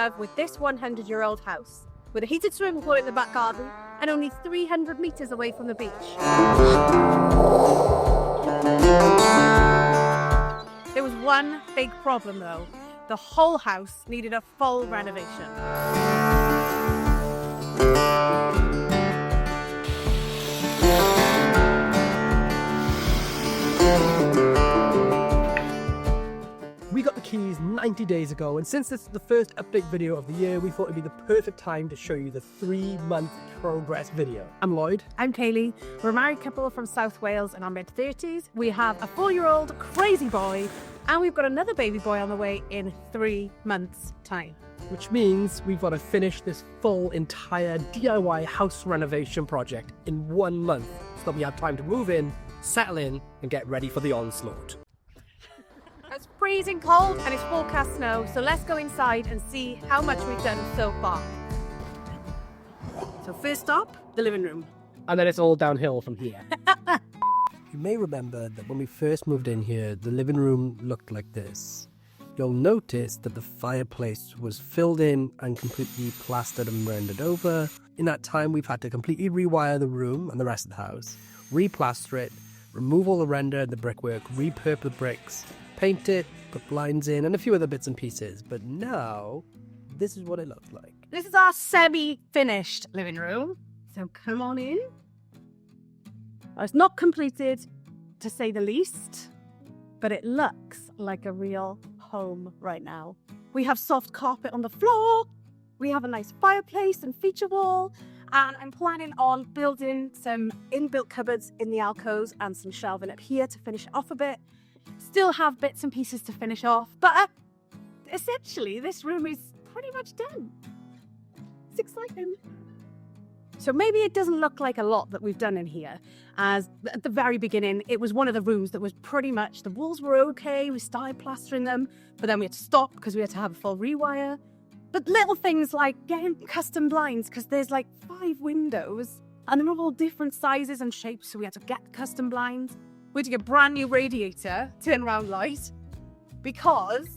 love with this 100-year-old house, with a heated swimming pool in the back garden and only 300 metres away from the beach. There was one big problem though. The whole house needed a full renovation. We got the keys 90 days ago, and since this is the first update video of the year, we thought it'd be the perfect time to show you the 3-month progress video. I'm Lloyd. I'm Kaylee. We're a married couple from South Wales in our mid-30s. We have a 4-year-old crazy boy, and we've got another baby boy on the way in 3 months' time. Which means we've got to finish this full entire DIY house renovation project in 1 month, so that we have time to move in, settle in, and get ready for the onslaught. It's freezing cold and it's forecast snow, so let's go inside and see how much we've done so far. So first stop, the living room. And then it's all downhill from here. You may remember that when we first moved in here, the living room looked like this. You'll notice that the fireplace was filled in and completely plastered and rendered over. In that time, we've had to completely rewire the room and the rest of the house, replaster it, remove all the render and the brickwork, repurpose the bricks, paint it, put blinds in, and a few other bits and pieces. But now, this is what it looks like. This is our semi-finished living room. So come on in. It's not completed, to say the least, but it looks like a real home right now. We have soft carpet on the floor. We have a nice fireplace and feature wall. And I'm planning on building some inbuilt cupboards in the alcoves and some shelving up here to finish it off a bit. Still have bits and pieces to finish off, but essentially this room is pretty much done. It's exciting. So maybe it doesn't look like a lot that we've done in here, as at the very beginning it was one of the rooms that was pretty much, the walls were okay, we started plastering them, but then we had to stop because we had to have a full rewire. But little things like getting custom blinds, because there's like 5 windows and they're all different sizes and shapes, so we had to get custom blinds. We had to get a brand new radiator, turnaround light, because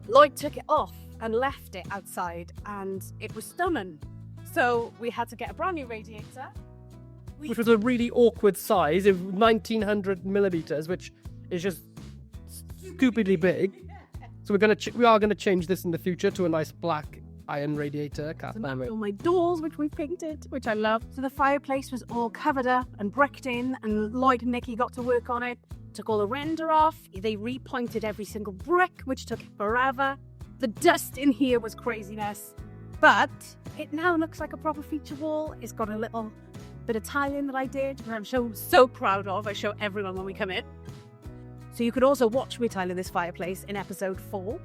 Lloyd took it off and left it outside and it was stunning. So we had to get a brand new radiator. Which was a really awkward size of 1900 millimeters, which is just stupidly big. So we are gonna change this in the future to a nice black iron radiator. All my doors, which we painted, which I love. So the fireplace was all covered up and bricked in, and Lloyd and Nikki got to work on it. Took all the render off. They repointed every single brick, which took forever. The dust in here was craziness, but it now looks like a proper feature wall. It's got a little bit of tiling that I did, which I'm so proud of. I show everyone when we come in. So you could also watch me tiling this fireplace in episode 4.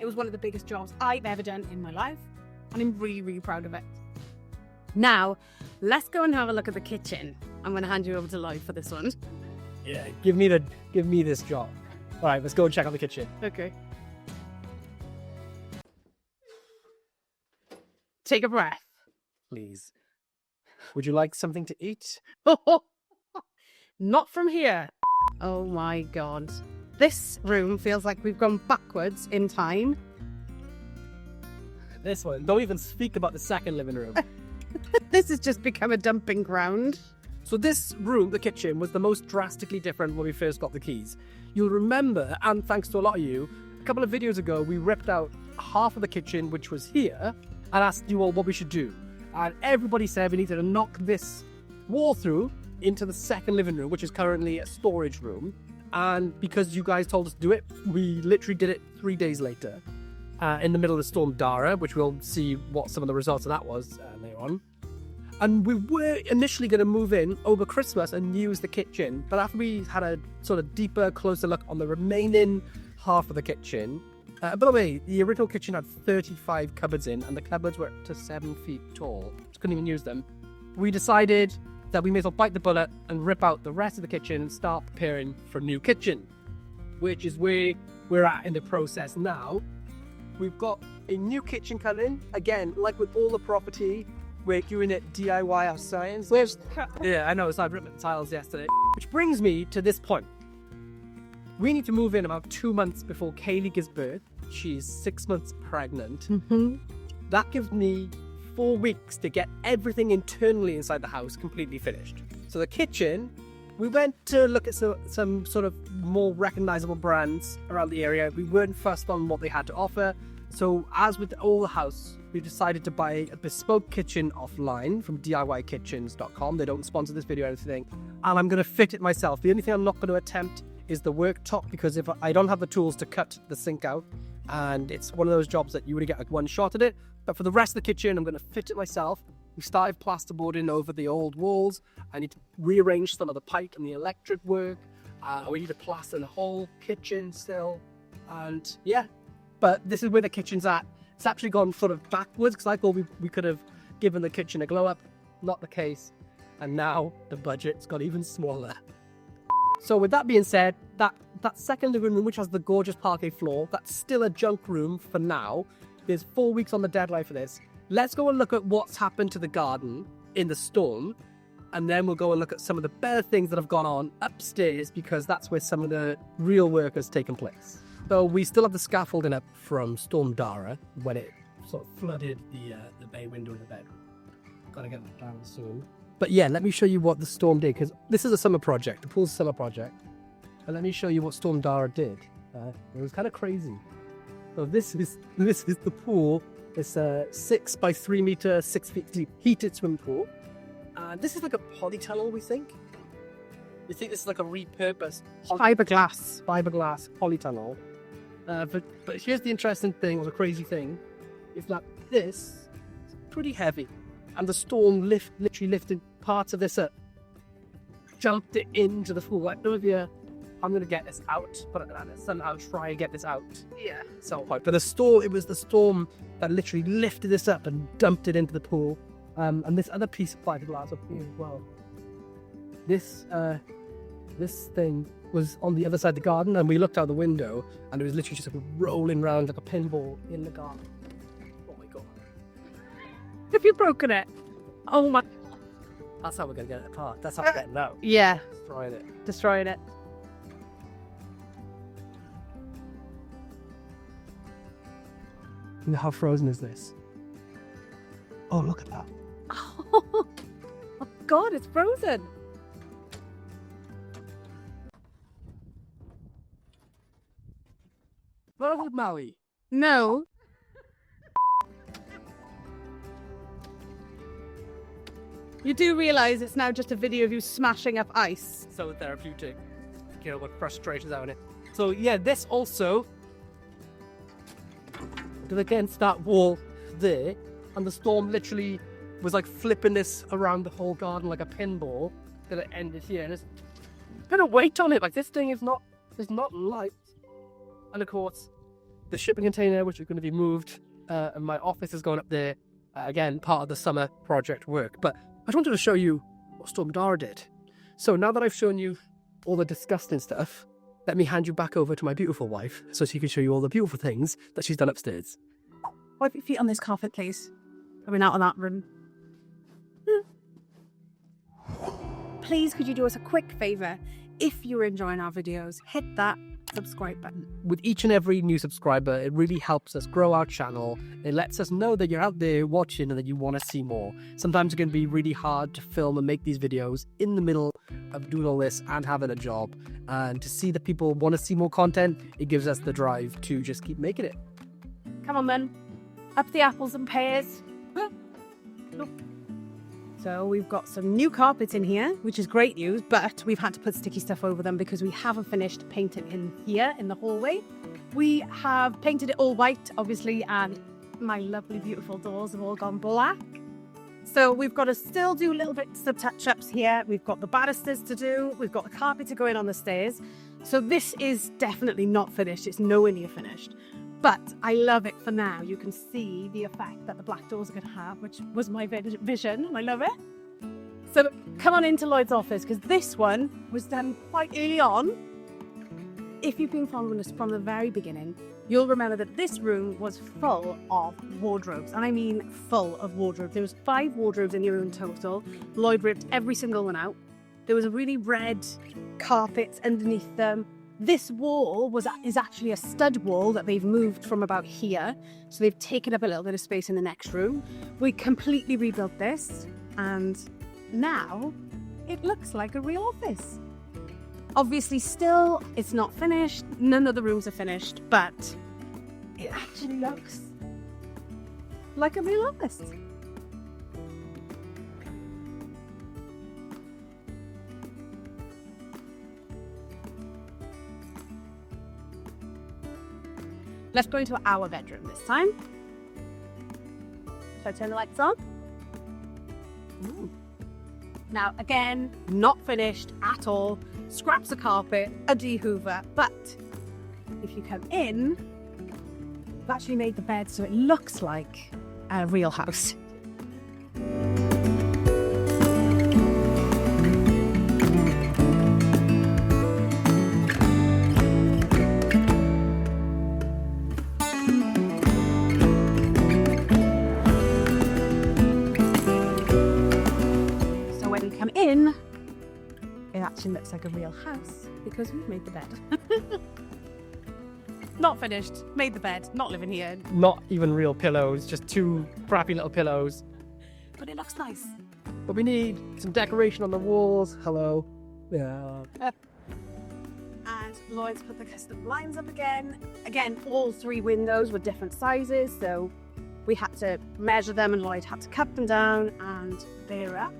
It was one of the biggest jobs I've ever done in my life, and I'm really, really proud of it. Now, let's go and have a look at the kitchen. I'm going to hand you over to Lloyd for this one. Yeah, give me this job. All right, let's go and check out the kitchen. Okay. Take a breath. Please. Would you like something to eat? Not from here. Oh my God. This room feels like we've gone backwards in time. This one. Don't even speak about the second living room. This has just become a dumping ground. So this room, the kitchen, was the most drastically different when we first got the keys. You'll remember, and thanks to a lot of you, a couple of videos ago, we ripped out half of the kitchen, which was here, and asked you all what we should do. And everybody said we needed to knock this wall through into the second living room, which is currently a storage room. And because you guys told us to do it, we literally did it 3 days later, in the middle of the storm Dara, which we'll see what some of the results of that was later on. And we were initially going to move in over Christmas and use the kitchen, but after we had a sort of deeper, closer look on the remaining half of the kitchen, by the way, the original kitchen had 35 cupboards in, and the cupboards were up to 7 feet tall. Just couldn't even use them. We decided that we may as well bite the bullet and rip out the rest of the kitchen and start preparing for a new kitchen, which is where we're at in the process now. We've got a new kitchen coming. Again, like with all the property, we're doing it DIY ourselves. Yeah, I know, so I've ripped the tiles yesterday. Which brings me to this point. We need to move in about 2 months before Kaylee gives birth, she's 6 months pregnant. Mm-hmm. That gives me 4 weeks to get everything internally inside the house completely finished. So the kitchen, we went to look at some sort of more recognizable brands around the area. We weren't fussed on what they had to offer. So as with all the house, we decided to buy a bespoke kitchen offline from DIYkitchens.com. They don't sponsor this video or anything. And I'm going to fit it myself. The only thing I'm not going to attempt is the worktop, because if I don't have the tools to cut the sink out, and it's one of those jobs that you would get like one shot at it. But for the rest of the kitchen, I'm going to fit it myself. We started plasterboarding over the old walls. I need to rearrange some of the pipe and the electric work. We need to plaster the whole kitchen still. And yeah, but this is where the kitchen's at. It's actually gone sort of backwards, because I thought we could have given the kitchen a glow up. Not the case. And now the budget's got even smaller. So with that being said, that second living room, which has the gorgeous parquet floor, that's still a junk room for now. There's 4 weeks on the deadline for this. Let's go and look at what's happened to the garden in the storm, and then we'll go and look at some of the better things that have gone on upstairs, because that's where some of the real work has taken place. So we still have the scaffolding up from Storm Dara when it sort of flooded the bay window in the bedroom. Gotta get that down soon. But yeah, let me show you what the storm did, because this is a summer project. The pool's a summer project. But let me show you what Storm Dara did. It was kind of crazy. So this is the pool. It's a 6 by 3 meter, 6 feet deep heated swimming pool. And this is like a polytunnel, we think. We think this is like a repurposed Fiberglass. polytunnel. But here's the interesting thing, or the crazy thing, is that this is pretty heavy. And the storm literally lifted parts of this up, jumped it into the pool. Like, I'm going to get this out, but somehow try and get this out. Yeah. So, but it was the storm that literally lifted this up and dumped it into the pool. And this other piece of fiberglass up here as well. This thing was on the other side of the garden, and we looked out the window, and it was literally just like rolling around like a pinball in the garden. Oh my god. Have you broken it? Oh my. That's how we're going to get it apart. That's how we're getting it out. Yeah. Destroying it. And how frozen is this? Oh, look at that. Oh god, it's frozen. Well, Maui. No. You do realise it's now just a video of you smashing up ice. So therapeutic. You know what frustrations out in it. So yeah, this also did against that wall there, and the storm literally was like flipping this around the whole garden like a pinball. That it ended here, and it's a bit of weight on it. Like this thing is not light. And of course, the shipping container, which is going to be moved, and my office is going up there. Again, part of the summer project work. But I just wanted to show you what Storm Dara did. So now that I've shown you all the disgusting stuff, let me hand you back over to my beautiful wife so she can show you all the beautiful things that she's done upstairs. Wipe your feet on this carpet, please. Coming out of that room. Please, could you do us a quick favour? If you're enjoying our videos, hit that subscribe button. With each and every new subscriber, it really helps us grow our channel. It lets us know that you're out there watching and that you want to see more. Sometimes it can be really hard to film and make these videos in the middle of doing all this and having a job. And to see that people want to see more content, it gives us the drive to just keep making it. Come on then. Up the apples and pears. Look. So we've got some new carpets in here, which is great news, but we've had to put sticky stuff over them because we haven't finished painting in here in the hallway. We have painted it all white, obviously, and my lovely, beautiful doors have all gone black. So we've got to still do little bits of touch-ups here. We've got the banisters to do. We've got the carpet to go in on the stairs. So this is definitely not finished. It's nowhere near finished. But I love it for now. You can see the effect that the black doors are going to have, which was my vision, and I love it. So come on into Lloyd's office, because this one was done quite early on. If you've been following us from the very beginning, you'll remember that this room was full of wardrobes, and I mean full of wardrobes. There was 5 wardrobes in here in total. Lloyd ripped every single one out. There was a really red carpet underneath them. This wall is actually a stud wall that they've moved from about here. So they've taken up a little bit of space in the next room. We completely rebuilt this, and now it looks like a real office. Obviously, still, it's not finished. None of the rooms are finished, but it actually looks like a real office. Let's go into our bedroom this time. Shall I turn the lights on? Ooh. Now, again, not finished at all. Scraps of carpet, a de-hoover, but if you come in, I've actually made the bed so it looks like a real house. So when you come in, it actually looks like a real house because we've made the bed. Not finished, made the bed, not living here. Not even real pillows, just two crappy little pillows. But it looks nice. But we need some decoration on the walls. Hello. Yeah. And Lloyd's put the custom blinds up again. Again, all three windows were different sizes, so we had to measure them and Lloyd had to cut them down, and they're up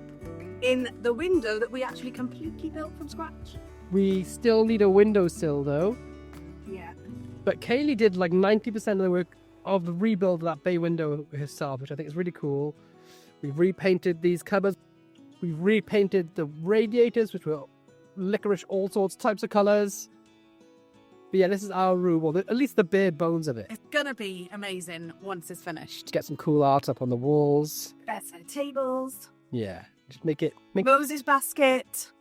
in the window that we actually completely built from scratch. We still need a windowsill though. Yeah. But Kaylee did like 90% of the work of the rebuild of that bay window herself, which I think is really cool. We've repainted these cupboards. We've repainted the radiators, which were licorice, all sorts types of colours. But yeah, this is our room, or at least the bare bones of it. It's gonna be amazing once it's finished. Get some cool art up on the walls. Bedside tables. Yeah, just make it... Moses basket.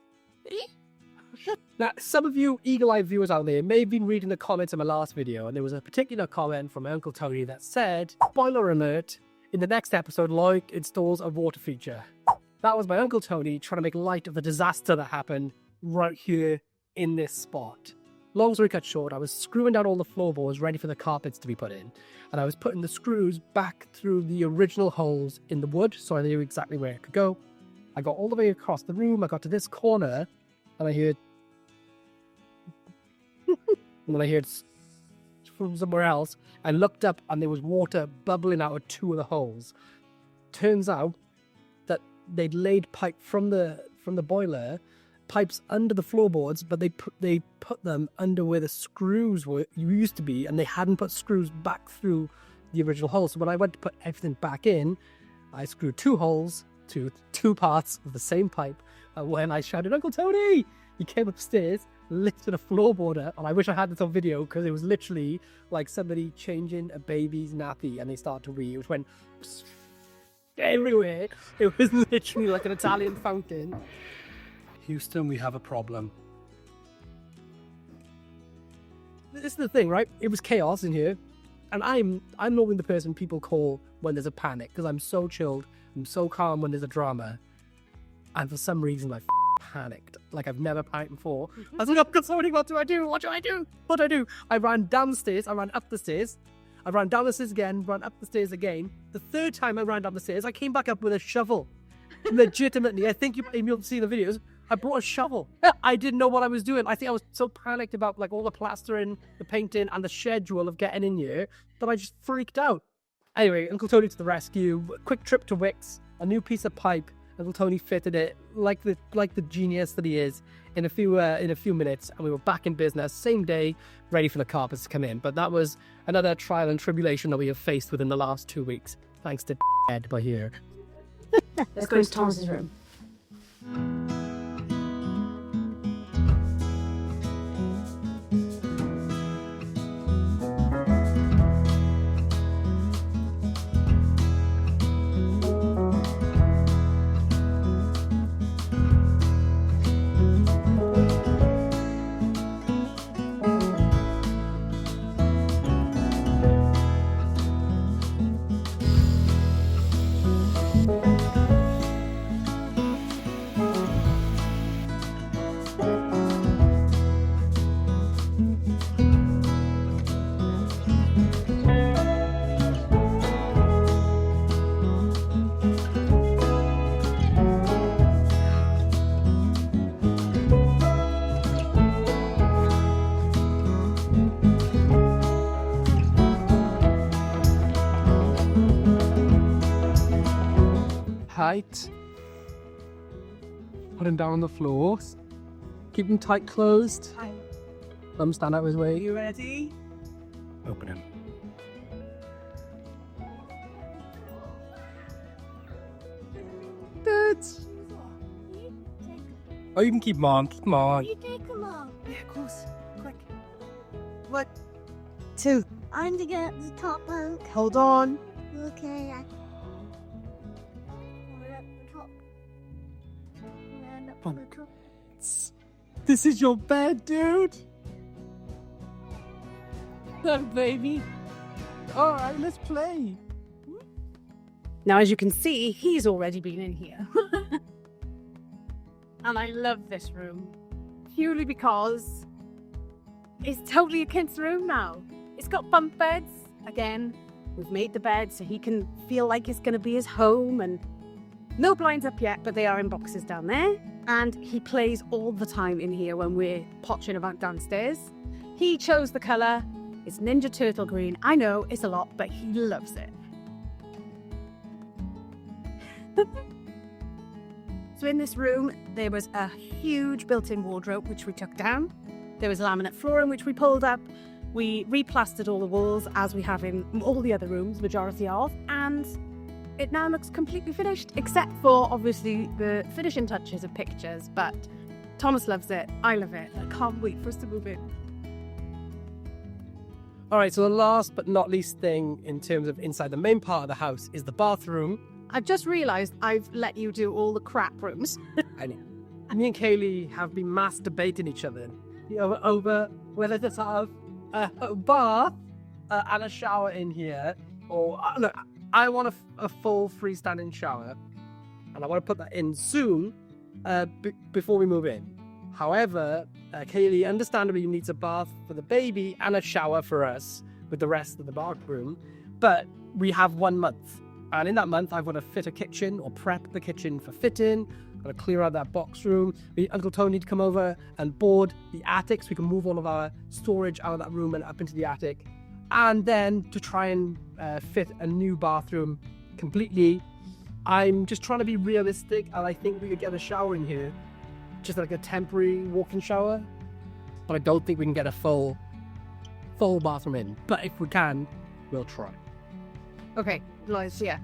Now, some of you eagle-eyed viewers out there may have been reading the comments in my last video, and there was a particular comment from my Uncle Tony that said, spoiler alert, in the next episode, Lloyd installs a water feature. That was my Uncle Tony trying to make light of the disaster that happened right here in this spot. Long story cut short, I was screwing down all the floorboards ready for the carpets to be put in, and I was putting the screws back through the original holes in the wood, so I knew exactly where it could go. I got all the way across the room, I got to this corner, and I heard... and then I heard from somewhere else. I looked up and there was water bubbling out of two of the holes. Turns out that they'd laid pipe from the boiler, pipes under the floorboards, but they put them under where the screws used to be, and they hadn't put screws back through the original hole. So when I went to put everything back in, I screwed two holes to two parts of the same pipe. And when I shouted, "Uncle Tony!" he came upstairs, lifted a floorboard up, and I wish I had this on video because it was literally like somebody changing a baby's nappy and they started to wee. It went everywhere. It was literally like an Italian fountain. Houston, we have a problem. This is the thing, right? It was chaos in here, and I'm normally the person people call when there's a panic because I'm so chilled, I'm so calm when there's a drama, and for some reason I panicked like I've never panicked before. I was like, "Uncle Tony, what do I do? What do I do? What do I do?" I ran down the stairs, I ran up the stairs, I ran down the stairs again, ran up the stairs again. The third time I ran down the stairs, I came back up with a shovel. Legitimately, I think you'll see the videos. I brought a shovel. I didn't know what I was doing. I think I was so panicked about like all the plastering, the painting, and the schedule of getting in here that I just freaked out. Anyway, Uncle Tony to the rescue. Quick trip to Wickes. A new piece of pipe. Uncle Tony fitted it like the genius that he is in a few minutes, and we were back in business same day, ready for the carpets to come in. But that was another trial and tribulation that we have faced within the last 2 weeks, thanks to Ed by here. Let's go into Thomas's room. tight. Put him down on the floor. Keep him tight closed. Thumb stand out his way. You ready? Open him. Good. Oh, you can keep him on. Keep him on. You take them off. Yeah, of course. Quick. 1, 2. I'm to get the top out. Hold on. Okay. We're at the top. And up the top. This is your bed, dude. Oh, baby. All right, let's play. Now, as you can see, he's already been in here. And I love this room. Purely because it's totally a kid's room now. It's got bunk beds. Again, we've made the bed so he can feel like it's going to be his home. And no blinds up yet, but they are in boxes down there. And he plays all the time in here when we're potching about downstairs. He chose the colour. It's Ninja Turtle green. I know it's a lot, but he loves it. So in this room, there was a huge built-in wardrobe, which we took down. There was laminate flooring, which we pulled up. We replastered all the walls, as we have in all the other rooms, majority of, and it now looks completely finished, except for, obviously, the finishing touches of pictures, but Thomas loves it. I love it. I can't wait for us to move in. All right, so the last but not least thing in terms of inside the main part of the house is the bathroom. I've just realised I've let you do all the crap rooms. And me and Kaylee have been masturbating each other over whether to have a bath and a shower in here, or look, I want a full freestanding shower, and I want to put that in soon before we move in. However, Kaylee understandably needs a bath for the baby and a shower for us with the rest of the bathroom, but we have 1 month. And in that month, I want to fit a kitchen or prep the kitchen for fitting. Got to clear out that box room. We need Uncle Tony to come over and board the attic so we can move all of our storage out of that room and up into the attic. And then to try and fit a new bathroom completely. I'm just trying to be realistic, and I think we could get a shower in here, just like a temporary walk-in shower. But I don't think we can get a full bathroom in. But if we can, we'll try. Okay, Lloyd, yeah.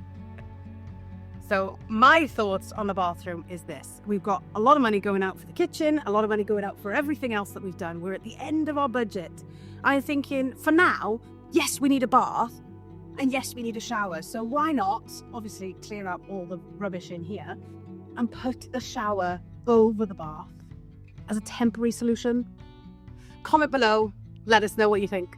So my thoughts on the bathroom is this. We've got a lot of money going out for the kitchen, a lot of money going out for everything else that we've done. We're at the end of our budget. I'm thinking, for now, yes, we need a bath, and yes, we need a shower. So why not, obviously, clear up all the rubbish in here and put the shower over the bath as a temporary solution? Comment below. Let us know what you think.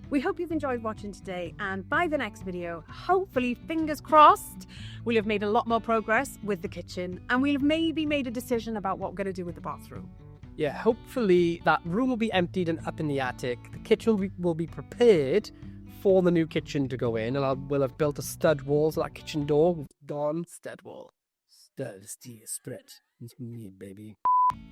We hope you've enjoyed watching today, and by the next video, hopefully, fingers crossed, we'll have made a lot more progress with the kitchen, and we'll have maybe made a decision about what we're going to do with the bathroom. Yeah, hopefully that room will be emptied and up in the attic. The kitchen will be prepared for the new kitchen to go in, and we'll have built a stud wall so that kitchen door gone. Stud wall. Stud, steel, spread. It's me, baby.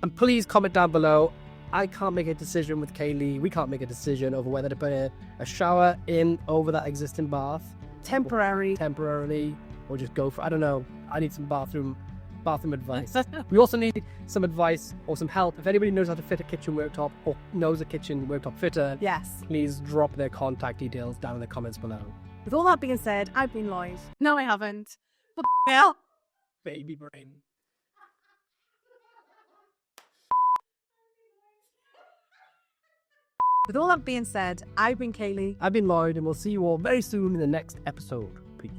And please comment down below. I can't make a decision with Kaylee. We can't make a decision over whether to put a shower in over that existing bath. Temporarily. Or just go for, I don't know. I need some bathroom advice. We also need some advice or some help. If anybody knows how to fit a kitchen worktop or knows a kitchen worktop fitter, Yes. please drop their contact details down in the comments below. With all that being said, I've been Lloyd. No, I haven't. What the hell? Baby brain. With all that being said, I've been Kaylee. I've been Lloyd, and we'll see you all very soon in the next episode. Peace.